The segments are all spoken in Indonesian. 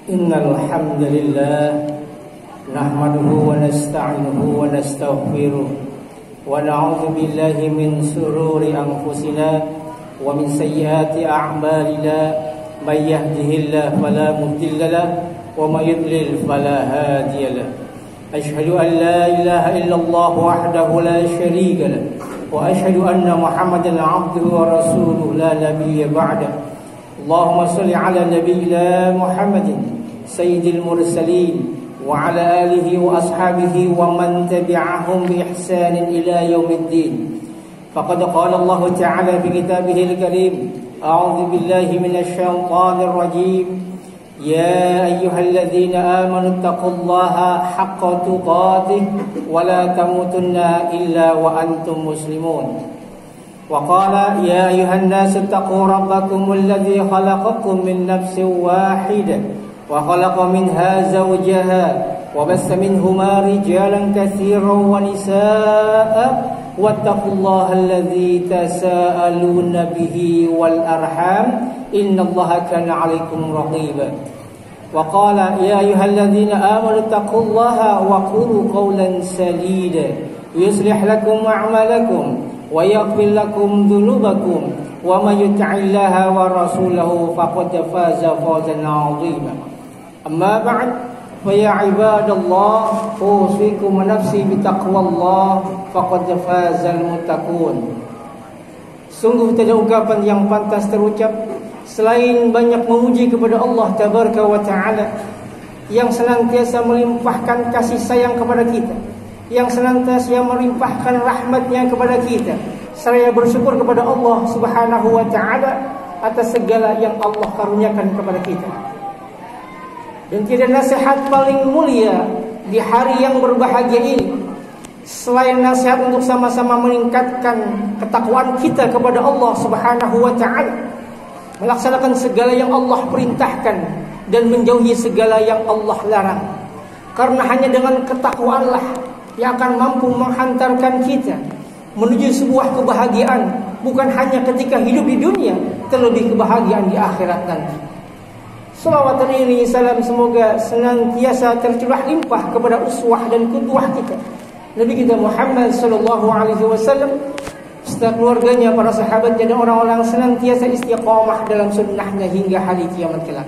Innal hamdalillah nahmaduhu wa nasta'inuhu wa nastaghfiruh wa na'udzu billahi min shururi anfusina wa min sayyiati a'malina may yahdihillahu fala mudilla lahu wa may yudlil fala hadiya lahu asyhadu an la ilaha illallah wahdahu la syarika lahu wa asyhadu anna muhammadan 'abduhu wa rasuluhu la nabiyya ba'dahu Allahumma shalli 'ala nabiyyina Muhammadin sayyidil mursalin wa ala alihi wa ashabihi wa man tabi'ahum bi ihsanin ila yaumiddin. Faqad qala Allah ta'ala fi kitabihil karim, a'udzu billahi minasy syaithanir rajim. Ya ayyuhalladzina amanu taqullaha haqqa tuqatih wa la tamutunna illa wa antum muslimun. Wa qala ya ayyuhan nasu taqu rabbakumul ladzi khalaqakum min nafsin wahidah وخلق منها زوجها وبث منهما رجالا كثيرا ونساء واتقوا الله الذي تساءلون به والأرحام إن الله كان عليكم رقيبا وقال يا أيها الذين آمنوا اتقوا الله وقولوا قولا سديدا يصلح لكم أعمالكم ويغفر لكم ذنوبكم ومن يطع الله ورسوله فقد فاز فوزا عظيما أما بعد فيا عباد الله أوصيكم ونفسي بتقوى الله فقد فاز المتقون. Sungguh tidak ungkapan yang pantas terucap selain banyak memuji kepada Allah Tabaraka wa Ta'ala yang senantiasa melimpahkan kasih sayang kepada kita, yang senantiasa melimpahkan rahmatnya kepada kita. Saya bersyukur kepada Allah Subhanahu wa Ta'ala atas segala yang Allah karuniakan kepada kita. Dan tidak nasihat paling mulia di hari yang berbahagia ini selain nasihat untuk sama-sama meningkatkan ketakwaan kita kepada Allah Subhanahu wa Ta'ala, melaksanakan segala yang Allah perintahkan dan menjauhi segala yang Allah larang. Karena hanya dengan ketakwaanlah yang akan mampu menghantarkan kita menuju sebuah kebahagiaan, bukan hanya ketika hidup di dunia, terlebih kebahagiaan di akhirat nanti. Salawat dan iring salam semoga senantiasa tercurah limpah kepada uswah dan qudwah kita, Nabi kita Muhammad sallallahu alaihi wasallam, serta keluarganya, para sahabatnya dan orang-orang senantiasa istiqamah dalam sunnahnya hingga hari kiamat kelak.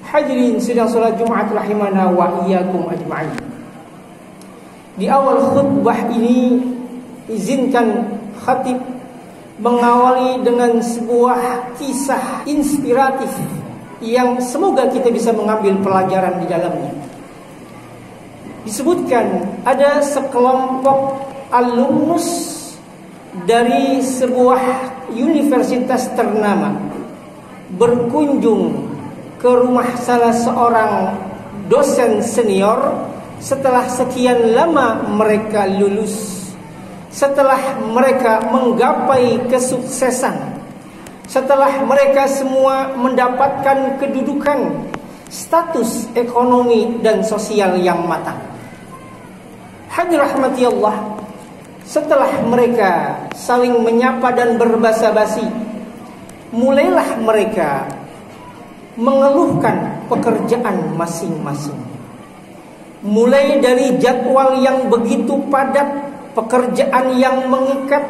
Hadirin sidang salat Jumat rahimana wa iyyakum ajma'in. Di awal khutbah ini izinkan khatib mengawali dengan sebuah kisah inspiratif yang semoga kita bisa mengambil pelajaran di dalamnya. Disebutkan ada sekelompok alumnus dari sebuah universitas ternama berkunjung ke rumah salah seorang dosen senior setelah sekian lama mereka lulus, setelah mereka menggapai kesuksesan, setelah mereka semua mendapatkan kedudukan, status ekonomi dan sosial yang matang. Hadirin rahmati Allah, setelah mereka saling menyapa dan berbasa-basi, mulailah mereka mengeluhkan pekerjaan masing-masing. Mulai dari jadwal yang begitu padat, pekerjaan yang mengikat,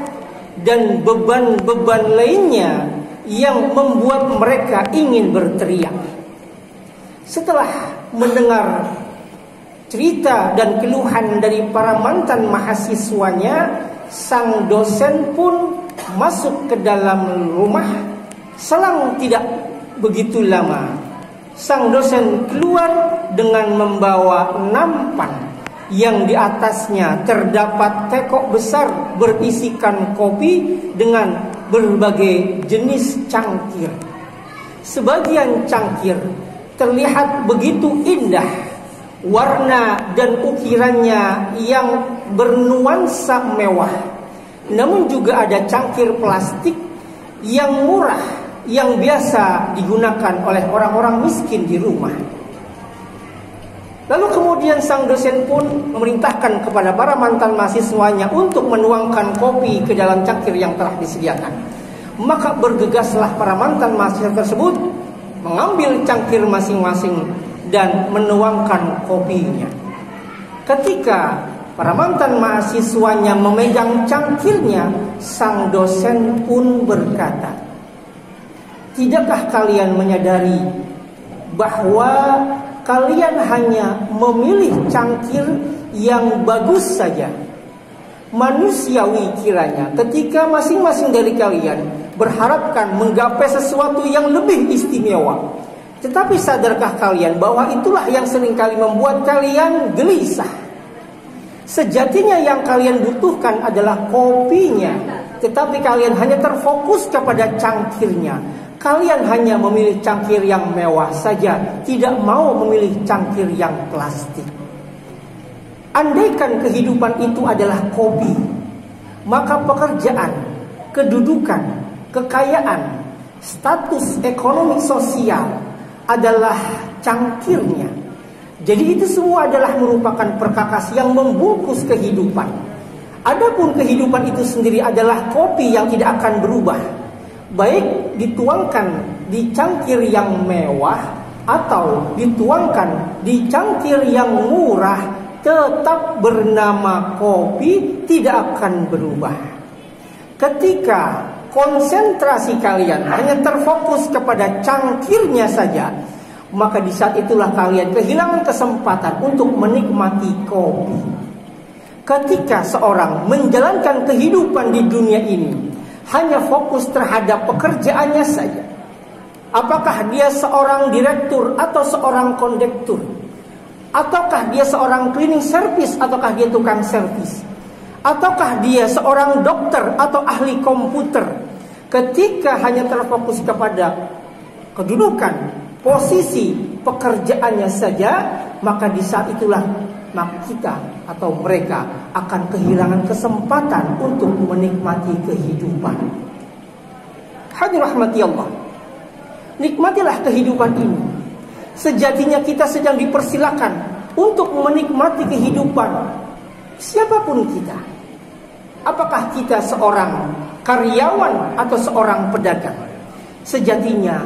dan beban-beban lainnya yang membuat mereka ingin berteriak. Setelah mendengar cerita dan keluhan dari para mantan mahasiswanya, sang dosen pun masuk ke dalam rumah. Selang tidak begitu lama, sang dosen keluar dengan membawa nampan yang di atasnya terdapat tekok besar berisikan kopi dengan berbagai jenis cangkir. Sebagian cangkir terlihat begitu indah, warna dan ukirannya yang bernuansa mewah. Namun juga ada cangkir plastik yang murah yang biasa digunakan oleh orang-orang miskin di rumah. Lalu kemudian sang dosen pun memerintahkan kepada para mantan mahasiswanya untuk menuangkan kopi ke dalam cangkir yang telah disediakan. Maka bergegaslah para mantan mahasiswa tersebut mengambil cangkir masing-masing dan menuangkan kopinya. Ketika para mantan mahasiswanya memegang cangkirnya, sang dosen pun berkata, "Tidakkah kalian menyadari bahwa kalian hanya memilih cangkir yang bagus saja? Manusiawi kiranya ketika masing-masing dari kalian berharapkan menggapai sesuatu yang lebih istimewa. Tetapi sadarkah kalian bahwa itulah yang seringkali membuat kalian gelisah? Sejatinya yang kalian butuhkan adalah kopinya, tetapi kalian hanya terfokus kepada cangkirnya. Kalian hanya memilih cangkir yang mewah saja, tidak mau memilih cangkir yang plastik. Andaikan kehidupan itu adalah kopi, maka pekerjaan, kedudukan, kekayaan, status ekonomi sosial adalah cangkirnya. Jadi itu semua adalah merupakan perkakas yang membungkus kehidupan. Adapun kehidupan itu sendiri adalah kopi yang tidak akan berubah, baik dituangkan di cangkir yang mewah atau dituangkan di cangkir yang murah, tetap bernama kopi, tidak akan berubah. Ketika konsentrasi kalian hanya terfokus kepada cangkirnya saja, maka di saat itulah kalian kehilangan kesempatan untuk menikmati kopi. Ketika seorang menjalankan kehidupan di dunia ini hanya fokus terhadap pekerjaannya saja, apakah dia seorang direktur atau seorang kondektur, ataukah dia seorang cleaning service, ataukah dia tukang servis, ataukah dia seorang dokter atau ahli komputer, ketika hanya terfokus kepada kedudukan, posisi pekerjaannya saja, maka di saat itulah kita atau mereka akan kehilangan kesempatan untuk menikmati kehidupan. Hadirin rahmati Allah, nikmatilah kehidupan ini. Sejatinya kita sedang dipersilakan untuk menikmati kehidupan siapapun kita. Apakah kita seorang karyawan atau seorang pedagang? Sejatinya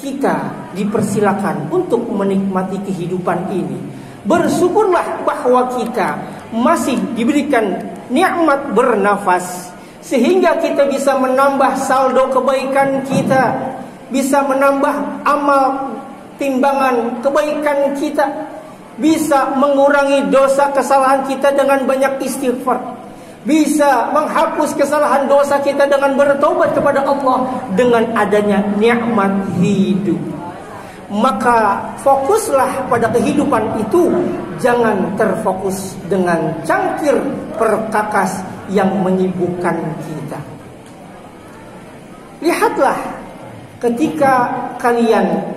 kita dipersilakan untuk menikmati kehidupan ini. Bersyukurlah bahwa kita masih diberikan nikmat bernafas, sehingga kita bisa menambah saldo kebaikan kita, bisa menambah amal timbangan kebaikan kita, bisa mengurangi dosa kesalahan kita dengan banyak istighfar, bisa menghapus kesalahan dosa kita dengan bertobat kepada Allah dengan adanya nikmat hidup. Maka fokuslah pada kehidupan itu, jangan terfokus dengan cangkir perkakas yang menyibukkan kita. Lihatlah ketika kalian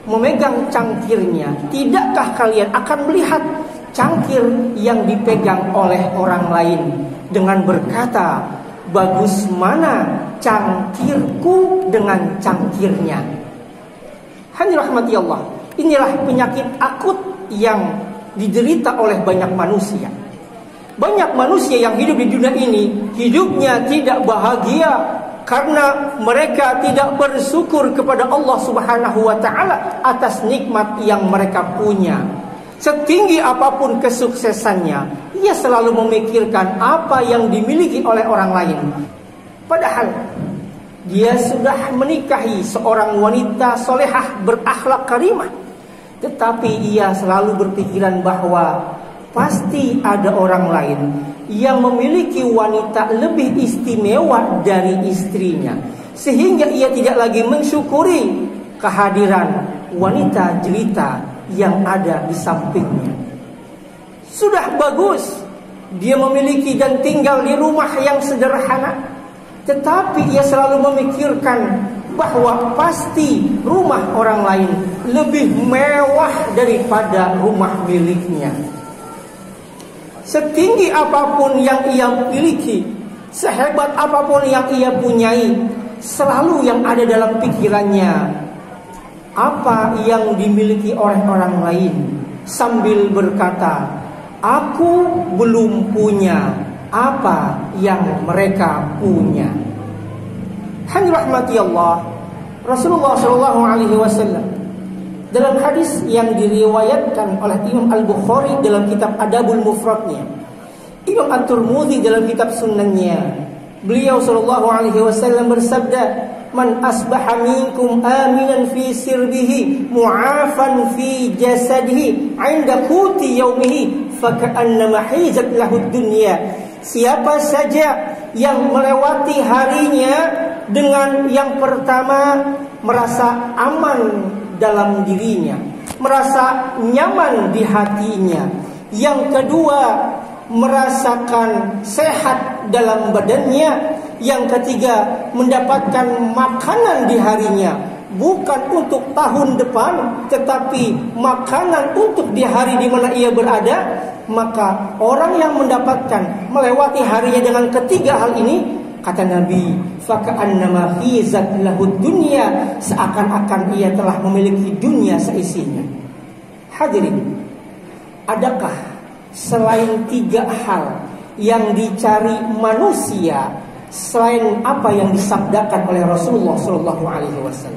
memegang cangkirnya, tidakkah kalian akan melihat cangkir yang dipegang oleh orang lain dengan berkata, bagus mana cangkirku dengan cangkirnya? Hadirin rahmati Allah, inilah penyakit akut yang diderita oleh banyak manusia. Banyak manusia yang hidup di dunia ini, hidupnya tidak bahagia karena mereka tidak bersyukur kepada Allah Subhanahu wa ta'ala atas nikmat yang mereka punya. Setinggi apapun kesuksesannya, ia selalu memikirkan apa yang dimiliki oleh orang lain. Padahal dia sudah menikahi seorang wanita solehah berakhlak karimah, tetapi ia selalu berpikiran bahwa pasti ada orang lain yang memiliki wanita lebih istimewa dari istrinya, sehingga ia tidak lagi mensyukuri kehadiran wanita jelita yang ada di sampingnya. Sudah bagus dia memiliki dan tinggal di rumah yang sederhana, tetapi ia selalu memikirkan bahwa pasti rumah orang lain lebih mewah daripada rumah miliknya. Setinggi apapun yang ia miliki, sehebat apapun yang ia punyai, selalu yang ada dalam pikirannya apa yang dimiliki oleh orang lain, sambil berkata, aku belum punya apa yang mereka punya. Hadirin rahmati Allah, Rasulullah SAW dalam hadis yang diriwayatkan oleh Imam Al-Bukhari dalam kitab Adabul Mufradnya, Imam At-Tirmidzi dalam kitab Sunannya, beliau SAW bersabda, man asbaha minkum aminan fi sirbihi mu'afan fi jasadihi 'inda quti yaumihi faka'annama hizat lahu dunya. Siapa saja yang melewati harinya dengan yang pertama merasa aman dalam dirinya, merasa nyaman di hatinya, yang kedua merasakan sehat dalam badannya, yang ketiga mendapatkan makanan di harinya, bukan untuk tahun depan tetapi makanan untuk di hari di mana ia berada, maka orang yang mendapatkan melewati harinya dengan ketiga hal ini, kata Nabi, faka'annama hizat lahud dunya, seakan-akan ia telah memiliki dunia seisinya. Hadirin, adakah selain tiga hal yang dicari manusia selain apa yang disabdakan oleh Rasulullah SAW?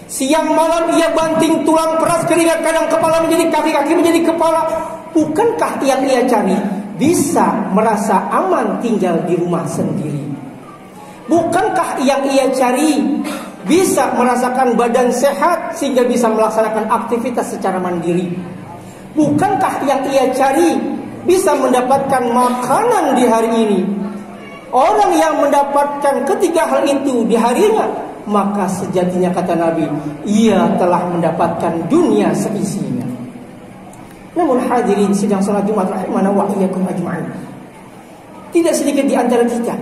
Siang malam ia banting tulang, peras keringat, kadang kepala menjadi kaki, kaki menjadi kepala. Bukankah yang ia cari bisa merasa aman tinggal di rumah sendiri? Bukankah yang ia cari bisa merasakan badan sehat sehingga bisa melaksanakan aktivitas secara mandiri? Bukankah yang ia cari bisa mendapatkan makanan di hari ini? Orang yang mendapatkan ketiga hal itu di harinya, maka sejatinya kata Nabi, ia telah mendapatkan dunia seisinya. Namun hadirin sidang salat Jumat rahimana wa iyyakum ajma'in, tidak sedikit di antara kita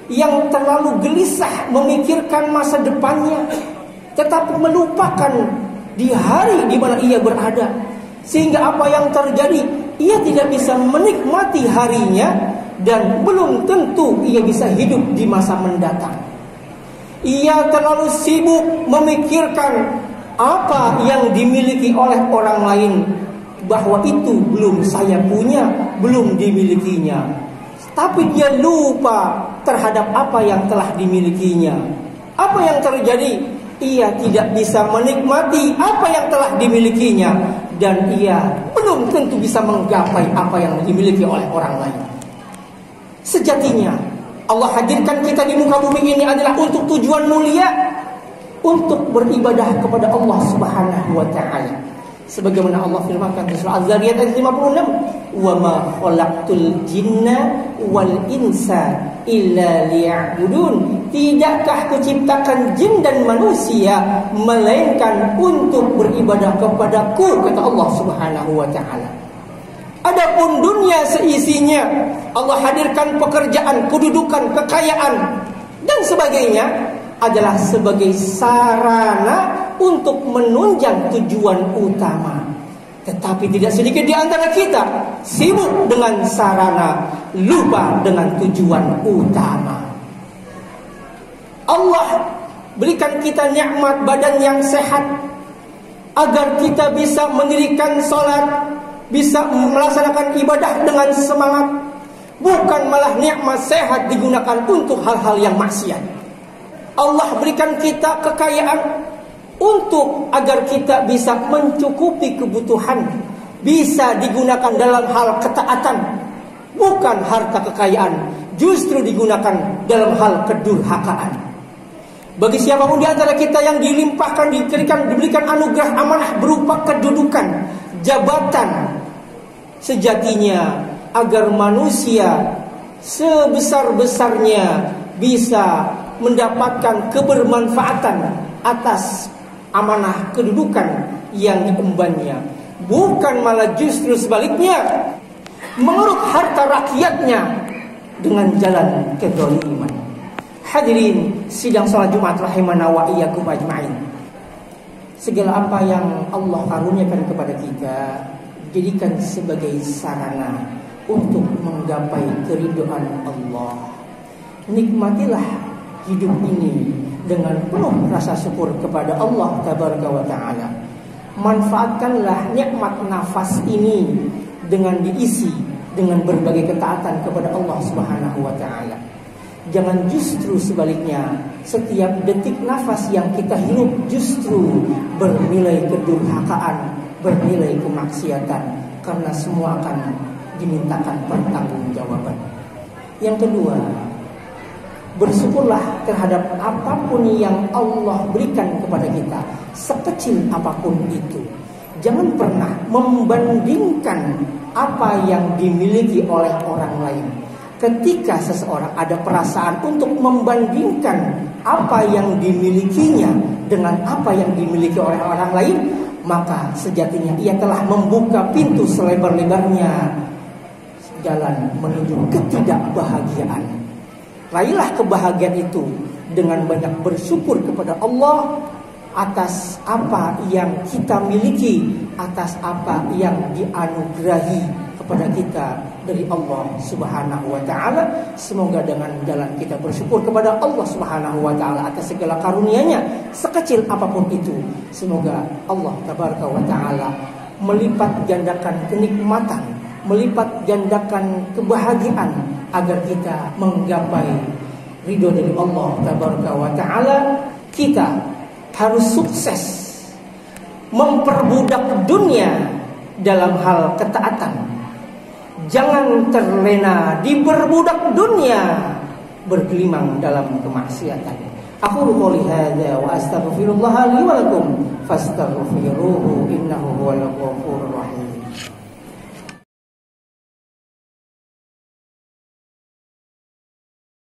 yang terlalu gelisah memikirkan masa depannya, tetapi melupakan di hari di mana ia berada, sehingga apa yang terjadi, ia tidak bisa menikmati harinya dan belum tentu ia bisa hidup di masa mendatang. Ia terlalu sibuk memikirkan apa yang dimiliki oleh orang lain, bahwa itu belum saya punya, belum dimilikinya. Tapi dia lupa terhadap apa yang telah dimilikinya. Apa yang terjadi? Ia tidak bisa menikmati apa yang telah dimilikinya, dan ia belum tentu bisa menggapai apa yang dimiliki oleh orang lain. Sejatinya Allah hadirkan kita di muka bumi ini adalah untuk tujuan mulia, untuk beribadah kepada Allah Subhanahu wa taala. Sebagaimana Allah firmankan di surah Az-Zariyat ayat 56, "Wa ma khalaqtul jinna wal insa illa liya'budun." Tidakkah kuciptakan jin dan manusia melainkan untuk beribadah kepadaku, kata Allah Subhanahu wa taala. Adapun dunia seisinya, Allah hadirkan pekerjaan, kedudukan, kekayaan dan sebagainya adalah sebagai sarana untuk menunjang tujuan utama. Tetapi tidak sedikit di antara kita sibuk dengan sarana, lupa dengan tujuan utama. Allah berikan kita nikmat badan yang sehat agar kita bisa mendirikan salat, bisa melaksanakan ibadah dengan semangat, bukan malah nikmat sehat digunakan untuk hal-hal yang maksiat. Allah berikan kita kekayaan untuk agar kita bisa mencukupi kebutuhan, bisa digunakan dalam hal ketaatan, bukan harta kekayaan justru digunakan dalam hal kedurhakaan. Bagi siapapun di antara kita yang dilimpahkan, diberikan anugerah amanah berupa kedudukan, jabatan, sejatinya agar manusia sebesar-besarnya bisa mendapatkan kebermanfaatan atas amanah kedudukan yang diembannya, bukan malah justru sebaliknya menguruk harta rakyatnya dengan jalan kezaliman. Hadirin sidang salat Jumat rahimana wa iyyakum ajma'in. Segala apa yang Allah karuniakan kepada kita, jadikan sebagai sarana untuk menggapai keridhaan Allah. Nikmatilah hidup ini dengan penuh rasa syukur kepada Allah Tabaraka wa Ta'ala. Manfaatkanlah nikmat nafas ini dengan diisi dengan berbagai ketaatan kepada Allah Subhanahu wa Ta'ala. Jangan justru sebaliknya, setiap detik nafas yang kita hirup justru bernilai kedurhakaan, bernilai kemaksiatan, karena semua akan dimintakan pertanggungjawaban. Yang kedua, bersyukurlah terhadap apapun yang Allah berikan kepada kita, sekecil apapun itu. Jangan pernah membandingkan apa yang dimiliki oleh orang lain. Ketika seseorang ada perasaan untuk membandingkan apa yang dimilikinya dengan apa yang dimiliki oleh orang lain, maka sejatinya ia telah membuka pintu selebar-lebarnya jalan menuju ketidakbahagiaan. Raihlah kebahagiaan itu dengan banyak bersyukur kepada Allah atas apa yang kita miliki, atas apa yang dianugerahi kepada kita dari Allah Subhanahu wa Ta'ala. Semoga dengan jalan kita bersyukur kepada Allah Subhanahu wa Ta'ala atas segala karunia-Nya, sekecil apapun itu, semoga Allah Tabaraka wa Ta'ala melipat gandakan kenikmatan, melipat gandakan kebahagiaan agar kita menggapai ridho dari Allah Tabaraka wa Ta'ala. Kita harus sukses memperbudak dunia dalam hal ketaatan. Jangan terlena diperbudak dunia, bergelimang dalam kemaksiatan. Aku qouli hadza wa astaghfirullah li wa lakum fastaghfiruhu innahu huwal ghafurur